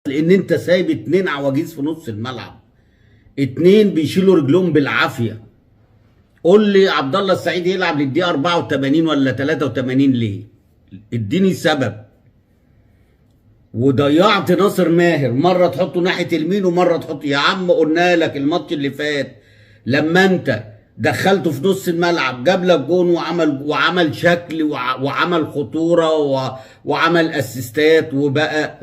لان انت سايب اتنين عواجيز في نص الملعب، اتنين بيشيلوا رجلهم بالعافيه. قول لي عبد الله السعيد يلعب للدقيقه 84 ولا 83 ليه؟ اديني سبب. وضيعت ناصر ماهر، مره تحطه ناحيه اليمين ومره تحطه. يا عم قلنا لك الماتش اللي فات لما انت دخلته في نص الملعب جاب لك جون وعمل شكل وعمل خطوره وعمل اسيستات، وبقى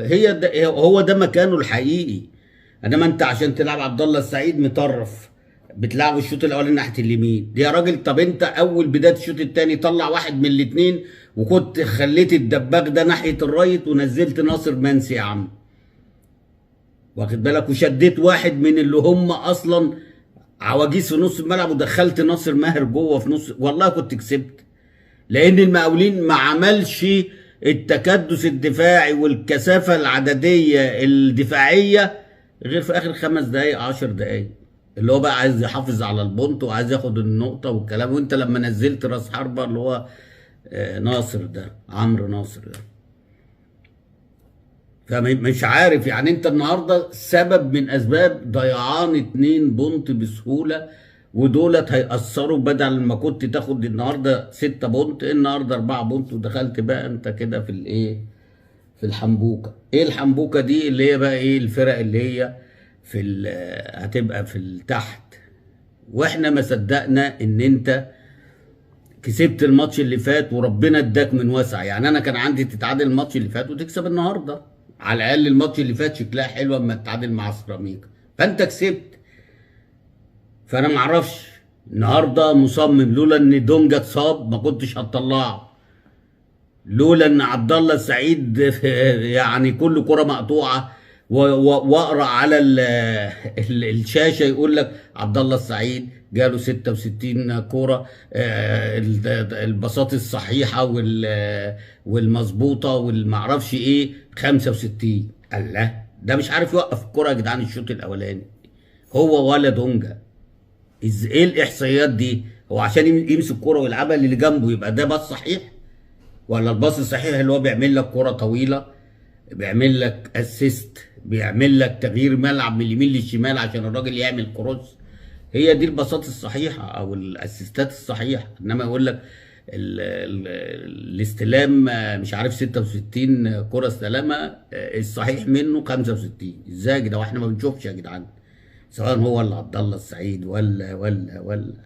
هو ده مكانه الحقيقي. انما انت عشان تلعب عبد الله السعيد مطرف بتلعبه الشوط الاولاني ناحيه اليمين دي يا راجل. طب انت اول بدايه الشوط الثاني طلع واحد من الاثنين وكنت خليت الدباغ ده ناحيه الرايت ونزلت ناصر منسي يا عم، واخد بالك، وشديت واحد من اللي هم اصلا عواجيز في نص الملعب ودخلت ناصر ماهر جوه في نص، والله كنت كسبت. لان المقاولين ما عملش التكدس الدفاعي والكثافه العدديه الدفاعيه غير في اخر 5 دقائق 10 دقائق، اللي هو بقى عايز يحافظ على البونت وعايز ياخد النقطه والكلام. وانت لما نزلت راس حربه اللي هو ناصر ده، عمرو ناصر ده، فمش عارف يعني. انت النهارده سبب من اسباب ضيعان 2 بونت بسهوله، ودولت هيأثروا. بدل ما كنت تاخد النهارده 6 بونت، النهارده 4 بونت، ودخلت بقى انت كده في الايه، في الحنبوكه. ايه الحنبوكه دي؟ اللي هي بقى ايه؟ الفرق اللي هي هتبقى في التحت. واحنا ما صدقنا ان انت كسبت الماتش اللي فات وربنا اداك من واسع. يعني انا كان عندي تتعادل الماتش اللي فات وتكسب النهارده، على الاقل الماتش اللي فات شكلها حلوه اما تتعادل مع سيراميكا، فانت كسبت. فانا ما اعرفش النهارده مصمم، لولا ان دونجا اتصاب ما كنتش هتطلعه، لولا ان عبد الله السعيد يعني كل كره مقطوعه واقرا على الشاشه يقول لك عبد الله السعيد جاله 66 كوره، البساط الصحيحه والمظبوطه والمعرفش ايه 65. الله، ده مش عارف يوقف الكوره يا جدعان الشوط الاولاني هو ولا دونجا. ايه الاحصائيات دي؟ هو عشان يمسك كوره ويلعبها اللي جنبه يبقى ده باص صحيح؟ ولا الباص الصحيح اللي هو بيعمل لك كرة طويلة، بيعمل لك اسيست، بيعمل لك تغيير ملعب من اليمين للشمال عشان الراجل يعمل كروس؟ هي دي الباصات الصحيحة او الاسيستات الصحيحة. انما يقول لك الاستلام مش عارف 66 كرة استلامها، الصحيح منه 65. ازاي يا جدعان؟ واحنا ما بنشوفش يا جدعان، سواء هو اللي عبد الله السعيد ولا